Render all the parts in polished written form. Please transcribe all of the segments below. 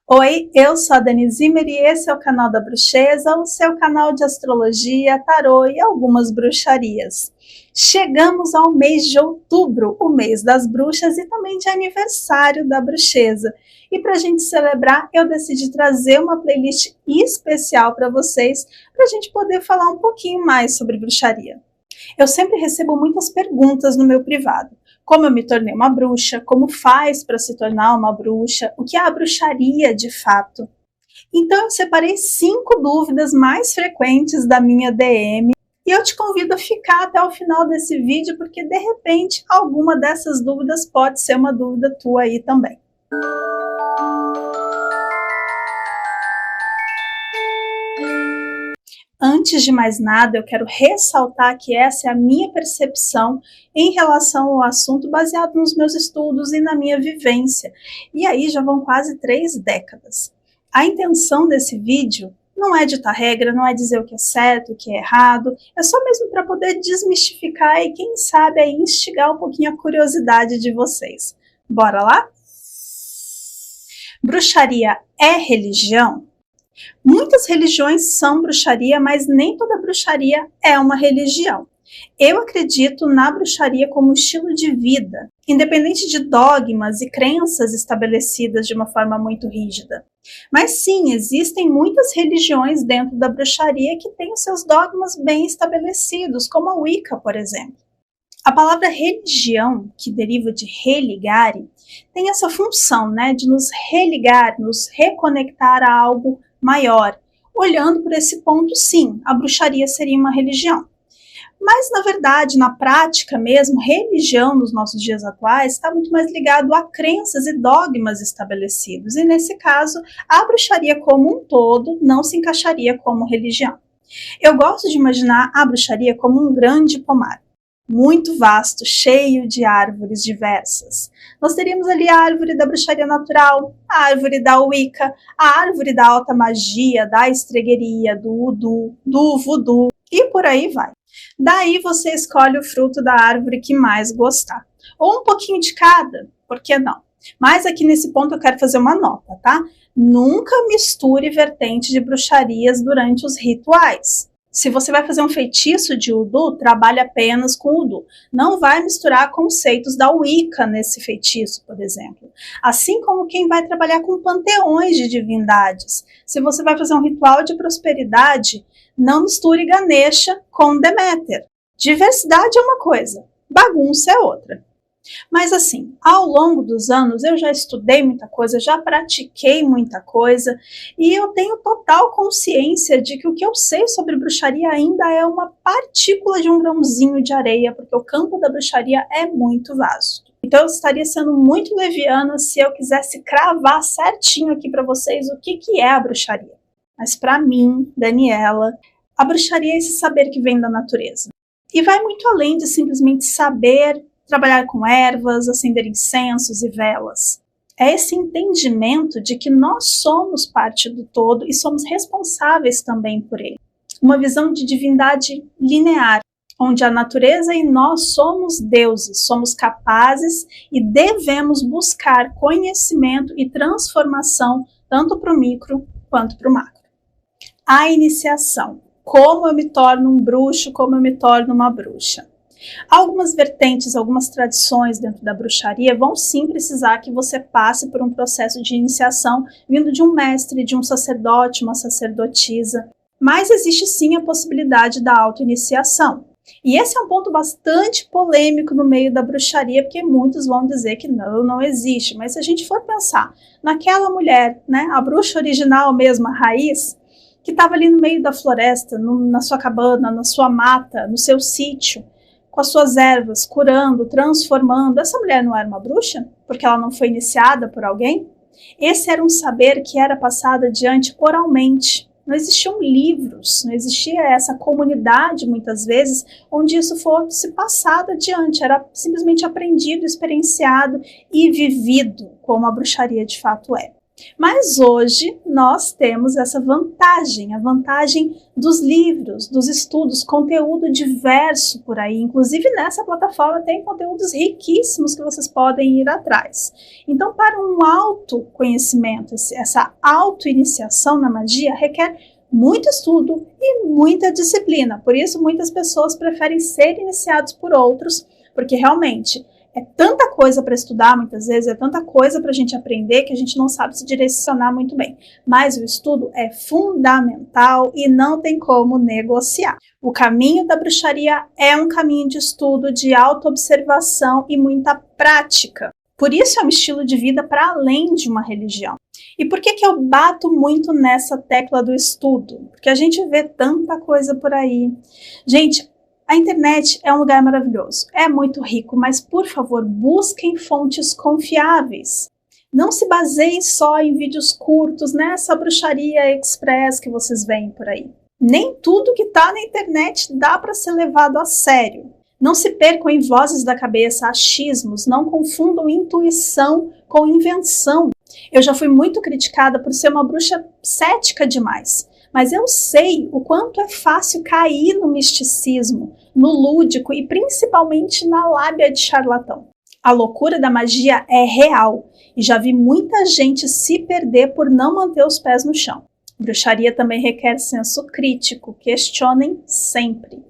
Oi, eu sou a Dani Zimmer e esse é o canal da Bruxeza, o seu canal de astrologia, tarô e algumas bruxarias. Chegamos ao mês de outubro, o mês das bruxas e também de aniversário da Bruxeza. E para a gente celebrar, eu decidi trazer uma playlist especial para vocês, para a gente poder falar um pouquinho mais sobre bruxaria. Eu sempre recebo muitas perguntas no meu privado. Como eu me tornei uma bruxa, como faz para se tornar uma bruxa, o que é a bruxaria de fato. Então eu separei 5 dúvidas mais frequentes da minha DM e eu te convido a ficar até o final desse vídeo porque de repente alguma dessas dúvidas pode ser uma dúvida tua aí também. Antes de mais nada, eu quero ressaltar que essa é a minha percepção em relação ao assunto baseado nos meus estudos e na minha vivência. E aí já vão quase 3 décadas. A intenção desse vídeo não é ditar regra, não é dizer o que é certo, o que é errado, é só mesmo para poder desmistificar e quem sabe aí instigar um pouquinho a curiosidade de vocês. Bora lá? Bruxaria é religião? Muitas religiões são bruxaria, mas nem toda bruxaria é uma religião. Eu acredito na bruxaria como estilo de vida, independente de dogmas e crenças estabelecidas de uma forma muito rígida. Mas sim, existem muitas religiões dentro da bruxaria que têm os seus dogmas bem estabelecidos, como a Wicca, por exemplo. A palavra religião, que deriva de religare, tem essa função, de nos religar, nos reconectar a algo maior. Olhando por esse ponto, sim, a bruxaria seria uma religião. Mas, na verdade, na prática mesmo, religião nos nossos dias atuais está muito mais ligado a crenças e dogmas estabelecidos. E, nesse caso, a bruxaria como um todo não se encaixaria como religião. Eu gosto de imaginar a bruxaria como um grande pomar, muito vasto, cheio de árvores diversas. Nós teríamos ali a árvore da bruxaria natural, a árvore da Wicca, a árvore da alta magia, da estregueria, do voodoo e por aí vai. Daí você escolhe o fruto da árvore que mais gostar. Ou um pouquinho de cada, por que não? Mas aqui nesse ponto eu quero fazer uma nota, tá? Nunca misture vertente de bruxarias durante os rituais. Se você vai fazer um feitiço de Udu, trabalhe apenas com Udu. Não vai misturar conceitos da Wicca nesse feitiço, por exemplo. Assim como quem vai trabalhar com panteões de divindades. Se você vai fazer um ritual de prosperidade, não misture Ganesha com Deméter. Diversidade é uma coisa, bagunça é outra. Mas assim, ao longo dos anos eu já estudei muita coisa, já pratiquei muita coisa e eu tenho total consciência de que o que eu sei sobre bruxaria ainda é uma partícula de um grãozinho de areia, porque o campo da bruxaria é muito vasto. Então eu estaria sendo muito leviana se eu quisesse cravar certinho aqui para vocês o que é a bruxaria. Mas para mim, Daniela, a bruxaria é esse saber que vem da natureza. E vai muito além de simplesmente saber trabalhar com ervas, acender incensos e velas. É esse entendimento de que nós somos parte do todo e somos responsáveis também por ele. Uma visão de divindade linear, onde a natureza e nós somos deuses, somos capazes e devemos buscar conhecimento e transformação tanto para o micro quanto para o macro. A iniciação. Como eu me torno um bruxo, como eu me torno uma bruxa. Algumas vertentes, algumas tradições dentro da bruxaria vão sim precisar que você passe por um processo de iniciação vindo de um mestre, de um sacerdote, uma sacerdotisa, mas existe sim a possibilidade da auto-iniciação. E esse é um ponto bastante polêmico no meio da bruxaria, porque muitos vão dizer que não existe, mas se a gente for pensar naquela mulher, a bruxa original mesmo, a raiz, que estava ali no meio da floresta, na sua cabana, na sua mata, no seu sítio, com as suas ervas, curando, transformando. Essa mulher não era uma bruxa? Porque ela não foi iniciada por alguém? Esse era um saber que era passado adiante oralmente. Não existiam livros, não existia essa comunidade, muitas vezes, onde isso fosse passado adiante. Era simplesmente aprendido, experienciado e vivido, como a bruxaria de fato é. Mas hoje nós temos essa vantagem, a vantagem dos livros, dos estudos, conteúdo diverso por aí. Inclusive nessa plataforma tem conteúdos riquíssimos que vocês podem ir atrás. Então, para um autoconhecimento, essa autoiniciação na magia requer muito estudo e muita disciplina. Por isso, muitas pessoas preferem ser iniciados por outros, porque realmente é tanta coisa para estudar, muitas vezes, é tanta coisa para a gente aprender que a gente não sabe se direcionar muito bem. Mas o estudo é fundamental e não tem como negociar. O caminho da bruxaria é um caminho de estudo, de autoobservação e muita prática. Por isso é um estilo de vida para além de uma religião. E por que eu bato muito nessa tecla do estudo? Porque a gente vê tanta coisa por aí. Gente, a internet é um lugar maravilhoso, é muito rico, mas por favor, busquem fontes confiáveis. Não se baseiem só em vídeos curtos, nessa bruxaria express que vocês veem por aí. Nem tudo que está na internet dá para ser levado a sério. Não se percam em vozes da cabeça, achismos, não confundam intuição com invenção. Eu já fui muito criticada por ser uma bruxa cética demais. Mas eu sei o quanto é fácil cair no misticismo, no lúdico e principalmente na lábia de charlatão. A loucura da magia é real e já vi muita gente se perder por não manter os pés no chão. Bruxaria também requer senso crítico, questionem sempre.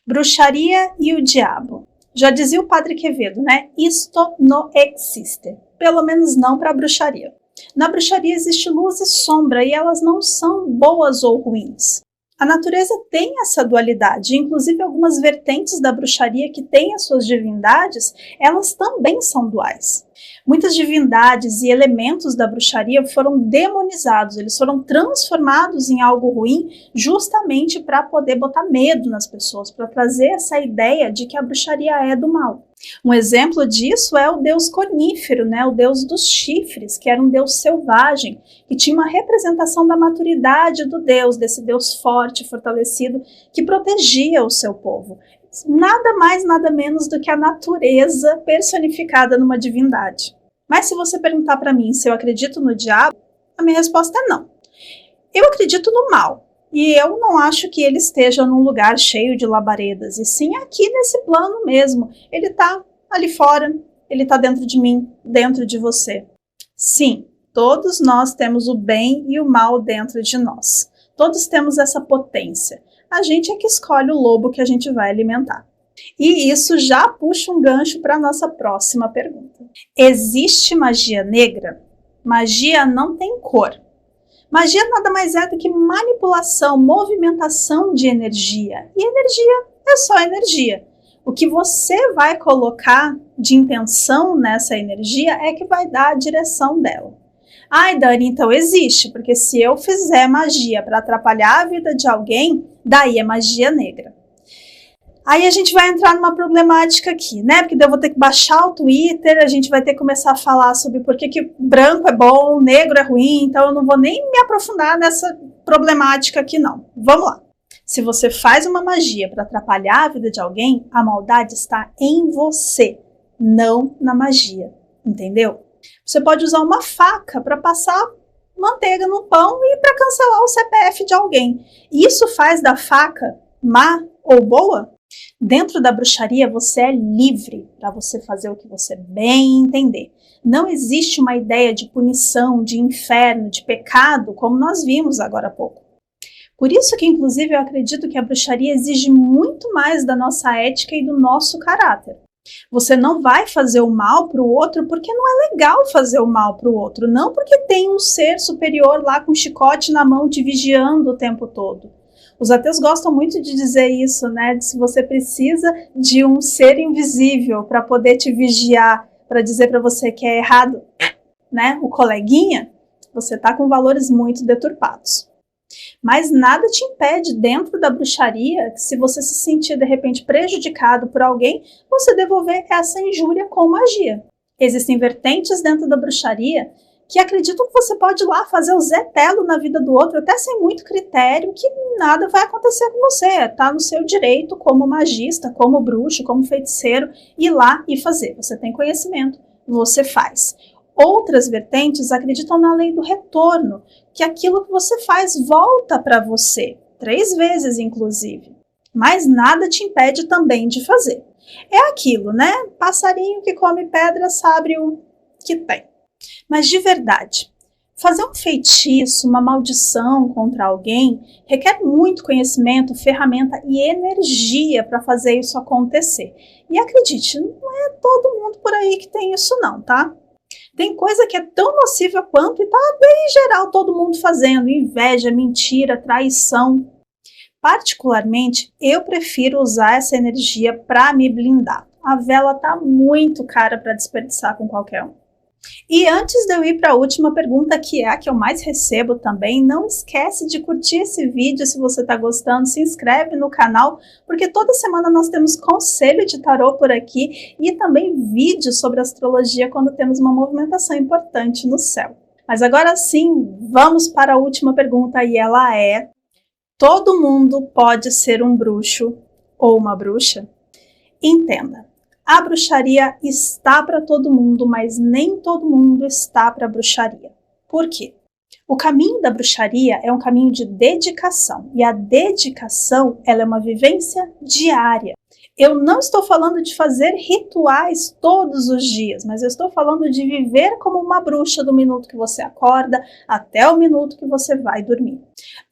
Bruxaria e o diabo. Já dizia o Padre Quevedo, né? Isto não existe, pelo menos não para a bruxaria. Na bruxaria existe luz e sombra e elas não são boas ou ruins. A natureza tem essa dualidade, inclusive algumas vertentes da bruxaria que têm as suas divindades, elas também são duais. Muitas divindades e elementos da bruxaria foram demonizados, eles foram transformados em algo ruim justamente para poder botar medo nas pessoas, para trazer essa ideia de que a bruxaria é do mal. Um exemplo disso é o deus cornífero, né? O deus dos chifres, que era um deus selvagem, que tinha uma representação da maturidade do deus, desse deus forte, fortalecido, que protegia o seu povo. Nada mais, nada menos do que a natureza personificada numa divindade. Mas se você perguntar para mim se eu acredito no diabo, a minha resposta é não. Eu acredito no mal. E eu não acho que ele esteja num lugar cheio de labaredas, e sim aqui nesse plano mesmo. Ele está ali fora, ele está dentro de mim, dentro de você. Sim, todos nós temos o bem e o mal dentro de nós. Todos temos essa potência. A gente é que escolhe o lobo que a gente vai alimentar. E isso já puxa um gancho para a nossa próxima pergunta. Existe magia negra? Magia não tem cor. Magia nada mais é do que manipulação, movimentação de energia. E energia é só energia. O que você vai colocar de intenção nessa energia é que vai dar a direção dela. Ai, Dani, então existe, porque se eu fizer magia para atrapalhar a vida de alguém, daí é magia negra. Aí a gente vai entrar numa problemática aqui, né? Porque daí eu vou ter que baixar o Twitter, a gente vai ter que começar a falar sobre por que branco é bom, negro é ruim, então eu não vou nem me aprofundar nessa problemática aqui não. Vamos lá. Se você faz uma magia para atrapalhar a vida de alguém, a maldade está em você, não na magia, entendeu? Você pode usar uma faca para passar manteiga no pão e para cancelar o CPF de alguém. Isso faz da faca má ou boa? Dentro da bruxaria, você é livre para você fazer o que você bem entender. Não existe uma ideia de punição, de inferno, de pecado, como nós vimos agora há pouco. Por isso que, inclusive, eu acredito que a bruxaria exige muito mais da nossa ética e do nosso caráter. Você não vai fazer o mal para o outro porque não é legal fazer o mal para o outro, não porque tem um ser superior lá com um chicote na mão te vigiando o tempo todo. Os ateus gostam muito de dizer isso, né? Se você precisa de um ser invisível para poder te vigiar, para dizer para você que é errado, né? O coleguinha, você está com valores muito deturpados. Mas nada te impede dentro da bruxaria, se você se sentir de repente prejudicado por alguém, você devolver essa injúria com magia. Existem vertentes dentro da bruxaria que acreditam que você pode ir lá fazer o Zé Telo na vida do outro, até sem muito critério, que nada vai acontecer com você. Está no seu direito como magista, como bruxo, como feiticeiro, ir lá e fazer. Você tem conhecimento, você faz. Outras vertentes acreditam na lei do retorno, que aquilo que você faz volta para você, 3 vezes inclusive. Mas nada te impede também de fazer. É aquilo, né? Passarinho que come pedra sabe o que tem. Mas de verdade, fazer um feitiço, uma maldição contra alguém, requer muito conhecimento, ferramenta e energia para fazer isso acontecer. E acredite, não é todo mundo por aí que tem isso não, tá? Tem coisa que é tão nociva quanto e tá bem geral todo mundo fazendo, inveja, mentira, traição. Particularmente, eu prefiro usar essa energia para me blindar. A vela tá muito cara para desperdiçar com qualquer um. E antes de eu ir para a última pergunta, que é a que eu mais recebo também, não esquece de curtir esse vídeo se você está gostando, se inscreve no canal, porque toda semana nós temos conselho de tarô por aqui e também vídeos sobre astrologia quando temos uma movimentação importante no céu. Mas agora sim, vamos para a última pergunta e ela é: todo mundo pode ser um bruxo ou uma bruxa? Entenda. A bruxaria está para todo mundo, mas nem todo mundo está para a bruxaria. Por quê? O caminho da bruxaria é um caminho de dedicação, e a dedicação ela é uma vivência diária. Eu não estou falando de fazer rituais todos os dias, mas eu estou falando de viver como uma bruxa do minuto que você acorda até o minuto que você vai dormir.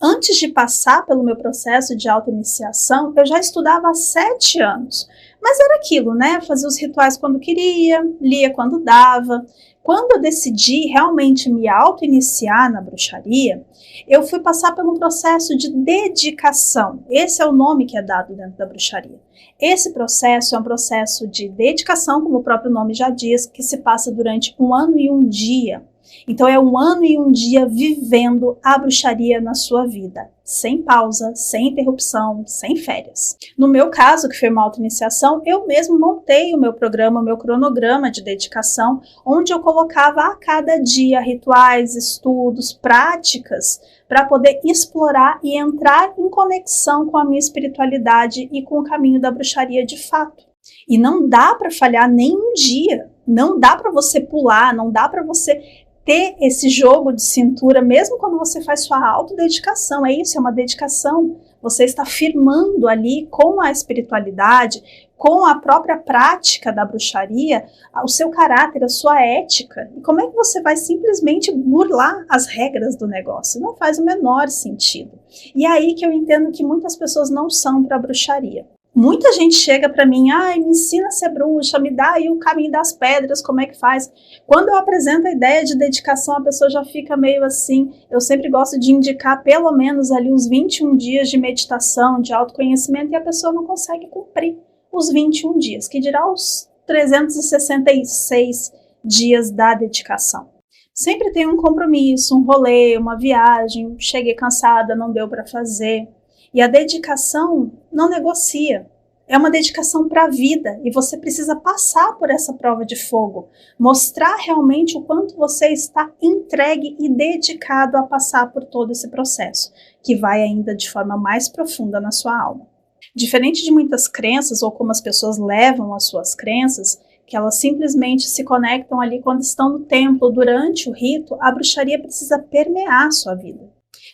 Antes de passar pelo meu processo de auto-iniciação, eu já estudava há 7 anos. Mas era aquilo, né? Fazia os rituais quando queria, lia quando dava. Quando eu decidi realmente me auto-iniciar na bruxaria, eu fui passar por um processo de dedicação. Esse é o nome que é dado dentro da bruxaria. Esse processo é um processo de dedicação, como o próprio nome já diz, que se passa durante 1 ano e 1 dia. Então é 1 ano e 1 dia vivendo a bruxaria na sua vida, sem pausa, sem interrupção, sem férias. No meu caso, que foi uma auto-iniciação, eu mesmo montei o meu programa, o meu cronograma de dedicação, onde eu colocava a cada dia rituais, estudos, práticas, para poder explorar e entrar em conexão com a minha espiritualidade e com o caminho da bruxaria de fato. E não dá para falhar nem um dia, não dá para você pular, não dá para você ter esse jogo de cintura, mesmo quando você faz sua autodedicação. É isso, é uma dedicação. Você está firmando ali com a espiritualidade, com a própria prática da bruxaria, o seu caráter, a sua ética. E como é que você vai simplesmente burlar as regras do negócio? Não faz o menor sentido. E é aí que eu entendo que muitas pessoas não são para a bruxaria. Muita gente chega para mim, me ensina a ser bruxa, me dá aí o caminho das pedras, como é que faz? Quando eu apresento a ideia de dedicação, a pessoa já fica meio assim. Eu sempre gosto de indicar pelo menos ali uns 21 dias de meditação, de autoconhecimento, e a pessoa não consegue cumprir os 21 dias, que dirá os 366 dias da dedicação. Sempre tem um compromisso, um rolê, uma viagem, cheguei cansada, não deu para fazer. E a dedicação não negocia. É uma dedicação para a vida e você precisa passar por essa prova de fogo, mostrar realmente o quanto você está entregue e dedicado a passar por todo esse processo, que vai ainda de forma mais profunda na sua alma. Diferente de muitas crenças ou como as pessoas levam as suas crenças, que elas simplesmente se conectam ali quando estão no templo, durante o rito, a bruxaria precisa permear a sua vida.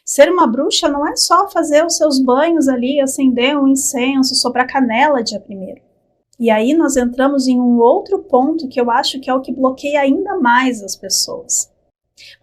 Ser uma bruxa não é só fazer os seus banhos ali, acender um incenso, soprar canela dia 1º. E aí nós entramos em um outro ponto que eu acho que é o que bloqueia ainda mais as pessoas.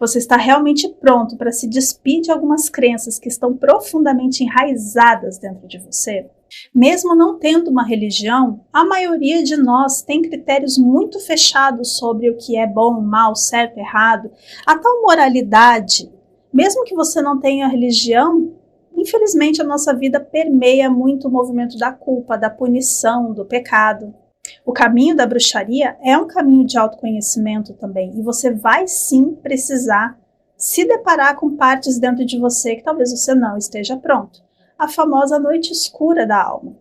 Você está realmente pronto para se despir de algumas crenças que estão profundamente enraizadas dentro de você? Mesmo não tendo uma religião, a maioria de nós tem critérios muito fechados sobre o que é bom, mal, certo, errado. A tal moralidade, mesmo que você não tenha religião, infelizmente a nossa vida permeia muito o movimento da culpa, da punição, do pecado. O caminho da bruxaria é um caminho de autoconhecimento também, e você vai sim precisar se deparar com partes dentro de você que talvez você não esteja pronto. A famosa noite escura da alma.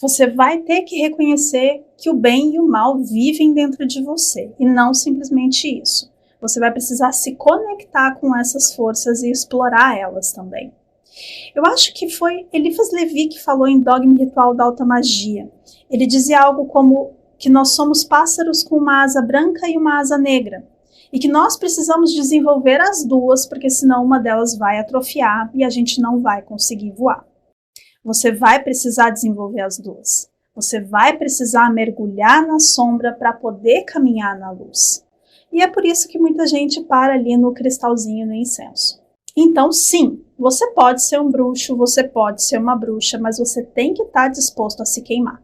Você vai ter que reconhecer que o bem e o mal vivem dentro de você, e não simplesmente isso. Você vai precisar se conectar com essas forças e explorar elas também. Eu acho que foi Eliphas Levi que falou em Dogma e Ritual da Alta Magia. Ele dizia algo como que nós somos pássaros com uma asa branca e uma asa negra. e que nós precisamos desenvolver as duas, porque senão uma delas vai atrofiar e a gente não vai conseguir voar. Você vai precisar desenvolver as duas. Você vai precisar mergulhar na sombra para poder caminhar na luz. E é por isso que muita gente para ali no cristalzinho no incenso. Então, sim, você pode ser um bruxo, você pode ser uma bruxa, mas você tem que estar disposto a se queimar.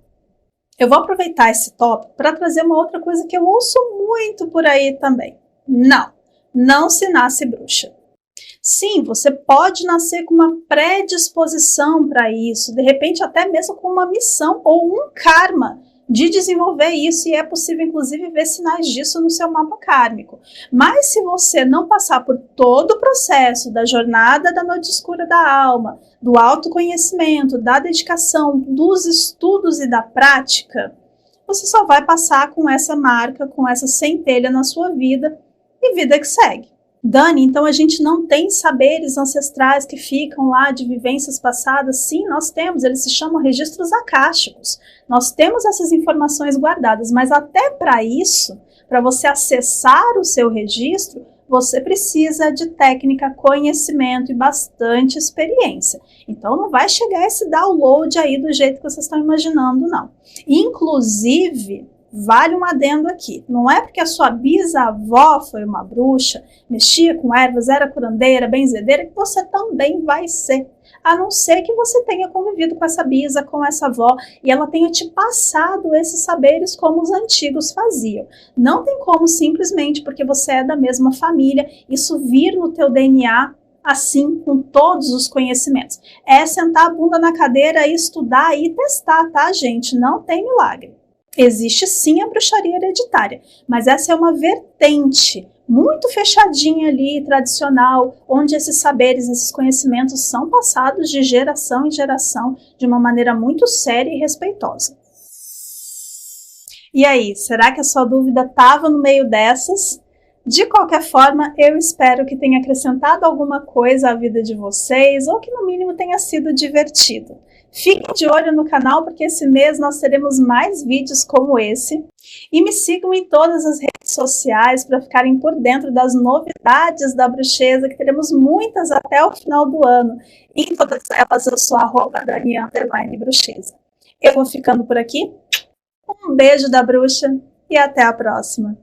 Eu vou aproveitar esse tópico para trazer uma outra coisa que eu ouço muito por aí também. Não se nasce bruxa. Sim, você pode nascer com uma predisposição para isso, de repente até mesmo com uma missão ou um karma de desenvolver isso, e é possível inclusive ver sinais disso no seu mapa kármico. Mas se você não passar por todo o processo da jornada da noite escura da alma, do autoconhecimento, da dedicação, dos estudos e da prática, você só vai passar com essa marca, com essa centelha na sua vida, e vida que segue. Dani, então a gente não tem saberes ancestrais que ficam lá de vivências passadas? Sim, nós temos, eles se chamam registros akáshicos. Nós temos essas informações guardadas, mas até para isso, para você acessar o seu registro, você precisa de técnica, conhecimento e bastante experiência. Então não vai chegar esse download aí do jeito que vocês estão imaginando, não. Inclusive, vale um adendo aqui, não é porque a sua bisavó foi uma bruxa, mexia com ervas, era curandeira, benzedeira, que você também vai ser. A não ser que você tenha convivido com essa bisa, com essa avó, e ela tenha te passado esses saberes como os antigos faziam. Não tem como simplesmente porque você é da mesma família, isso vir no teu DNA assim, com todos os conhecimentos. É sentar a bunda na cadeira e estudar e testar, tá, gente? Não tem milagre. Existe sim a bruxaria hereditária, mas essa é uma vertente muito fechadinha ali, tradicional, onde esses saberes, esses conhecimentos são passados de geração em geração de uma maneira muito séria e respeitosa. E aí, será que a sua dúvida estava no meio dessas? De qualquer forma, eu espero que tenha acrescentado alguma coisa à vida de vocês, ou que no mínimo tenha sido divertido. Fiquem de olho no canal, porque esse mês nós teremos mais vídeos como esse. E me sigam em todas as redes sociais para ficarem por dentro das novidades da bruxeza, que teremos muitas até o final do ano. E em todas elas eu sou @Dani_bruxeza. Eu vou ficando por aqui. Um beijo da bruxa e até a próxima.